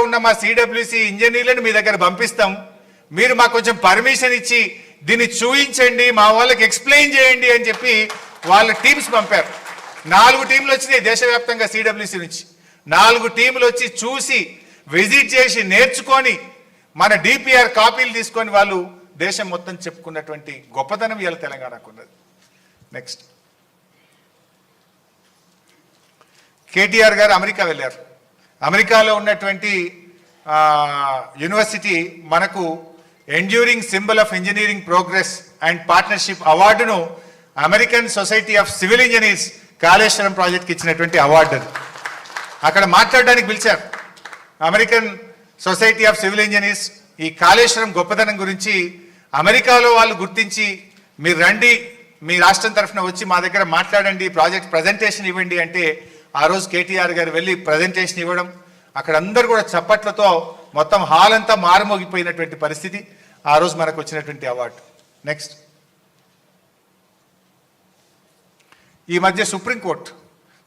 ఉన్న మా సిడబ్ల్యూసి ఇంజనీర్లను మీ దగ్గర పంపిస్తాం, మీరు మాకు కొంచెం పర్మిషన్ ఇచ్చి దీన్ని చూయించండి, మా వాళ్ళకి ఎక్స్ప్లెయిన్ చేయండి అని చెప్పి వాళ్ళ టీమ్స్ పంపారు. 4 టీంలు వచ్చినాయి దేశవ్యాప్తంగా సిడబ్ల్యూసి నుంచి. 4 టీంలు వచ్చి చూసి విజిట్ చేసి నేర్చుకొని మన డిపిఆర్ కాపీలు తీసుకొని వాళ్ళు దేశం మొత్తం చెప్పుకున్నటువంటి గొప్పతనం ఇవాళ తెలంగాణకు ఉన్నది. నెక్స్ట్, కేటీఆర్ గారు అమెరికా వెళ్ళారు. అమెరికాలో ఉన్నటువంటి యూనివర్సిటీ మనకు enduring symbol of engineering progress and partnership అవార్డును American Society of Civil Engineers Kaleshwaram ప్రాజెక్ట్కి ఇచ్చినటువంటి అవార్డు. అక్కడ మాట్లాడడానికి పిలిచారు American Society of Civil Engineers. ఈ కాళేశ్వరం గొప్పతనం గురించి అమెరికాలో వాళ్ళు గుర్తించి మీరు రండి, మీ రాష్ట్రం తరఫున వచ్చి మా దగ్గర మాట్లాడండి, ప్రాజెక్ట్ ప్రజెంటేషన్ ఇవ్వండి అంటే ఆ రోజు కేటీఆర్ గారు వెళ్ళి ప్రజెంటేషన్ ఇవ్వడం, అక్కడ అందరు కూడా చప్పట్లతో మొత్తం హాల్ అంతా మారుమోగిపోయినటువంటి పరిస్థితి. ఆ రోజు మనకు వచ్చినటువంటి అవార్డు. నెక్స్ట్, ఈ మధ్య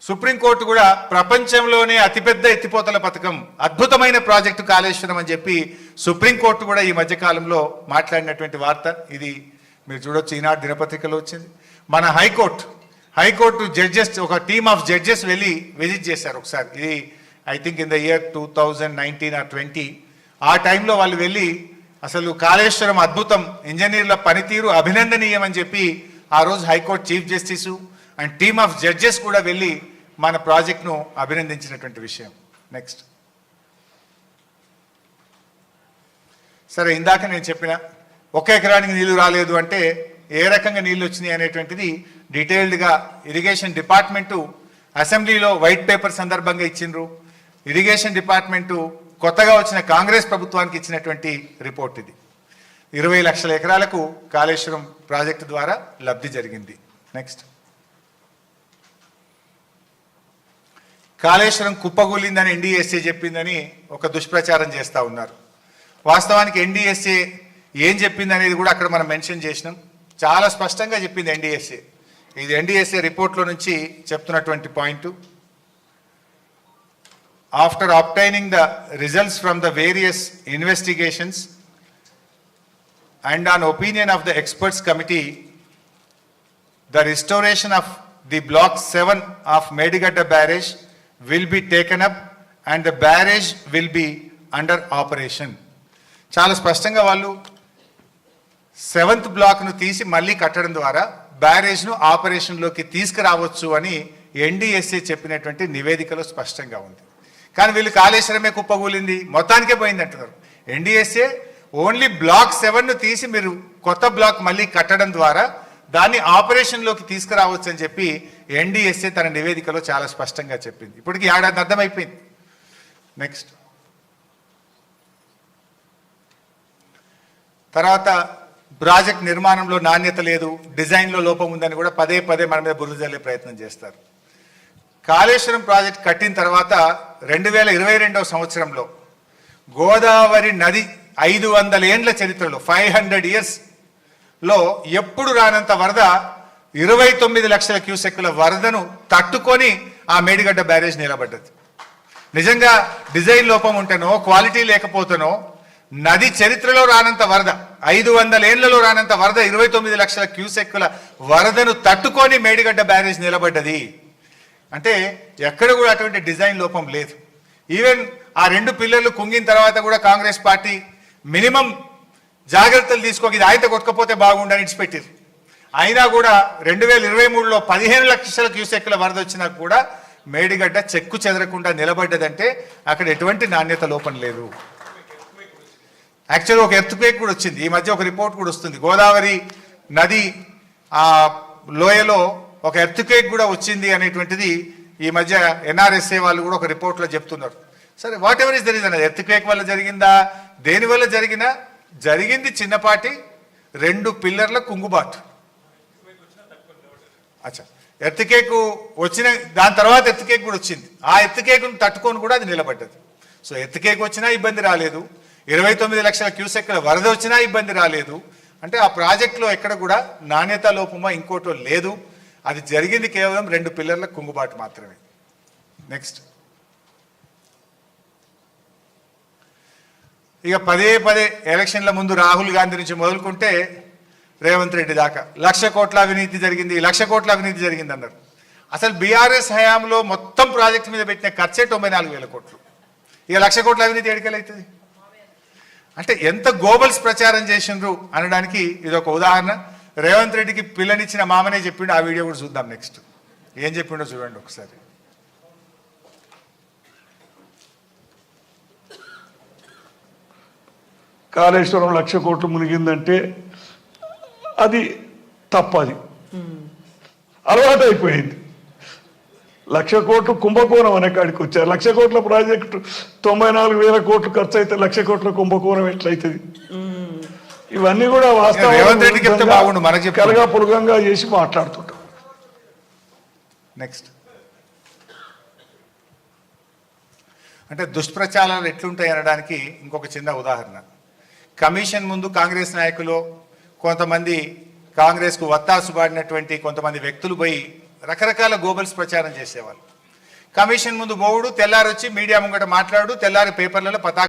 సుప్రీంకోర్టు కూడా ప్రపంచంలోనే అతిపెద్ద ఎత్తిపోతల పథకం, అద్భుతమైన ప్రాజెక్టు కాళేశ్వరం అని చెప్పి సుప్రీంకోర్టు కూడా ఈ మధ్య కాలంలో మాట్లాడినటువంటి వార్త. ఇది మీరు చూడొచ్చు, ఈనాడు దినపత్రికలో వచ్చింది. మన హైకోర్టు జడ్జెస్, ఒక టీమ్ ఆఫ్ జడ్జెస్ వెళ్ళి విజిట్ చేశారు ఒకసారి. ఇది I think in the year 2019 or 20. ఆ టైంలో వాళ్ళు వెళ్ళి అసలు కాళేశ్వరం అద్భుతం, ఇంజనీర్ల పనితీరు అభినందనీయం అని చెప్పి ఆ రోజు high court chief justice and team of judges కూడా వెళ్ళి మన ప్రాజెక్ట్ను అభినందించినటువంటి విషయం. నెక్స్ట్, సరే ఇందాక నేను చెప్పిన 1 ఎకరానికి నీళ్లు రాలేదు అంటే ఏ రకంగా నీళ్లు వచ్చినాయి అనేటువంటిది డీటెయిల్డ్గా ఇరిగేషన్ డిపార్ట్మెంటు అసెంబ్లీలో వైట్ పేపర్ సందర్భంగా ఇచ్చిండ్రు. ఇరిగేషన్ డిపార్ట్మెంటు కొత్తగా వచ్చిన కాంగ్రెస్ ప్రభుత్వానికి ఇచ్చినటువంటి రిపోర్ట్ ఇది. 20 లక్షల ఎకరాలకు కాళేశ్వరం ప్రాజెక్టు ద్వారా లబ్ధి జరిగింది. నెక్స్ట్, కాళేశ్వరం కుప్పగూలిందని ఎన్డీఎస్ఏ చెప్పిందని ఒక దుష్ప్రచారం చేస్తూ ఉన్నారు. వాస్తవానికి ఎన్డీఎస్ఏ ఏం చెప్పింది అనేది కూడా అక్కడ మనం మెన్షన్ చేసినాం. చాలా స్పష్టంగా చెప్పింది ఎన్డీఎస్ఏ. ఇది ఎన్డీఎస్ఏ రిపోర్ట్లో నుంచి చెప్తున్నటువంటి point. After obtaining the results from the various investigations and on opinion of the experts committee, the restoration of the Block 7 of Medigadda barrage will be taken up and the barrage will be under operation. చాలా స్పష్టంగా వాళ్ళు 7th బ్లాక్ను తీసి మళ్ళీ కట్టడం ద్వారా బ్యారేజ్ను ఆపరేషన్లోకి తీసుకురావచ్చు అని ఎన్డీఎస్ఏ చెప్పినటువంటి నివేదికలో స్పష్టంగా ఉంది. కానీ వీళ్ళు కాళేశ్వరమే కుప్పగూలింది, మొత్తానికే పోయింది అంటున్నారు. ఎన్డీఎస్ఏ ఓన్లీ Block 7ను తీసి మీరు కొత్త బ్లాక్ మళ్ళీ కట్టడం ద్వారా దాన్ని ఆపరేషన్లోకి తీసుకురావచ్చు అని చెప్పి ఎన్డీఎస్ఏ తన నివేదికలో చాలా స్పష్టంగా చెప్పింది. ఇప్పటికి ఏడాది అర్థమైపోయింది. నెక్స్ట్, తర్వాత ప్రాజెక్ట్ నిర్మాణంలో నాణ్యత లేదు, డిజైన్లో లోపం ఉందని కూడా పదే మన మీద బురద జల్లే ప్రయత్నం చేస్తారు. కాళేశ్వరం ప్రాజెక్ట్ కట్టిన తర్వాత 2022వ సంవత్సరంలో గోదావరి నది 500 ఏండ్ల చరిత్రలో 500 years లో ఎప్పుడు రానంత వరద 29 లక్షల క్యూసెక్కుల వరదను తట్టుకొని ఆ మేడిగడ్డ బ్యారేజ్ నిలబడ్డది. నిజంగా డిజైన్ లోపం ఉంటేనో క్వాలిటీ లేకపోతేనో నది చరిత్రలో రానంత వరద, 500 ఏళ్లలో రానంత వరద 29 లక్షల క్యూసెక్కుల వరదను తట్టుకొని మేడిగడ్డ బ్యారేజ్ నిలబడ్డది. అంటే ఎక్కడ కూడా అటువంటి డిజైన్ లోపం లేదు. ఈవెన్ ఆ 2 పిల్లర్లు కుంగిన తర్వాత కూడా కాంగ్రెస్ పార్టీ మినిమం జాగ్రత్తలు తీసుకోక ఇది ఆయన కొట్టకపోతే బాగుండని ఇడిచిపెట్టారు. అయినా కూడా 2023లో 15 లక్షల క్యూసెక్కుల వరద వచ్చినా కూడా మేడిగడ్డ చెక్కు చెదరకుండా నిలబడ్డదంటే అక్కడ ఎటువంటి నాణ్యత లోపం లేదు. యాక్చువల్గా ఒక ఎర్త్క్వేక్ కూడా వచ్చింది. ఈ మధ్య ఒక రిపోర్ట్ కూడా వస్తుంది, గోదావరి నది ఆ లోయలో ఒక ఎర్త్క్వేక్ కూడా వచ్చింది అనేటువంటిది ఈ మధ్య ఎన్ఆర్ఎస్ఏ వాళ్ళు కూడా ఒక రిపోర్ట్లో చెప్తున్నారు. సరే, what ever is the reason, earthquake వల్ల జరిగిందా, దేని వల్ల జరిగింది చిన్నపాటి 2 పిల్లర్ల కుంగుబాటు. అచ్చా, ఎర్త్క్వేక్ వచ్చిన దాని తర్వాత ఎర్త్క్వేక్ కూడా వచ్చింది. ఆ ఎర్త్క్వేక్ను తట్టుకొని కూడా అది నిలబడ్డది. సో ఎర్త్క్వేక్ వచ్చినా ఇబ్బంది రాలేదు, 29 లక్షల క్యూసెక్కుల వరద వచ్చినా ఇబ్బంది రాలేదు. అంటే ఆ ప్రాజెక్టులో ఎక్కడ కూడా నాణ్యత లోపమో ఇంకోటో లేదు. అది జరిగింది కేవలం 2 పిల్లర్ల కుంగుబాటు మాత్రమే. నెక్స్ట్, ఇక పదే పదే ఎలక్షన్ల ముందు రాహుల్ గాంధీ నుంచి మొదలుకుంటే రేవంత్ రెడ్డి దాకా 1,00,000 కోట్ల అవినీతి జరిగింది, 1,00,000 కోట్ల అవినీతి జరిగింది అన్నారు. అసలు బీఆర్ఎస్ హయాంలో మొత్తం ప్రాజెక్టు మీద పెట్టిన ఖర్చే 94,000 కోట్లు. ఇక 1,00,000 కోట్ల అవినీతి ఎడికలవుతుంది. అంటే ఎంత గోబల్స్ ప్రచారం చేసిండ్రు అనడానికి ఇది ఒక ఉదాహరణ. రేవంత్ రెడ్డికి పిల్లనిచ్చిన మామనే చెప్పిండు. ఆ వీడియో కూడా చూద్దాం. నెక్స్ట్ ఏం చెప్పిండో చూడండి ఒకసారి. కాళేశ్వరం 1,00,000 కోట్లు మునిగిందంటే అది తప్పది, అలవాటు అయిపోయింది. 1,00,000 కోట్లు కుంభకోణం అనే కాడికి వచ్చారు. 1,00,000 కోట్ల ప్రాజెక్టు 94,000 కోట్లు ఖర్చు అయితే 1,00,000 కోట్ల కుంభకోణం ఎట్లయితుంది? ఇవన్నీ కూడా వాస్తవాలు కలగా పులగంగా చేసి మాట్లాడుతుంటాం. నెక్స్ట్ అంటే దుష్ప్రచారాలు ఎట్లుంటాయి అనడానికి ఇంకొక చిన్న ఉదాహరణ. కమిషన్ ముందు కాంగ్రెస్ నాయకులు కొంతమంది కాంగ్రెస్కు వత్తాసు పాడినటువంటి కొంతమంది వ్యక్తులు పోయి రకరకాల గోబల్స్ ప్రచారం చేసేవాళ్ళు. కమిషన్ ముందు మోవుడు, తెల్లారొచ్చి మీడియా ముంగట మాట్లాడు, తెల్లారి పేపర్లలో పతాక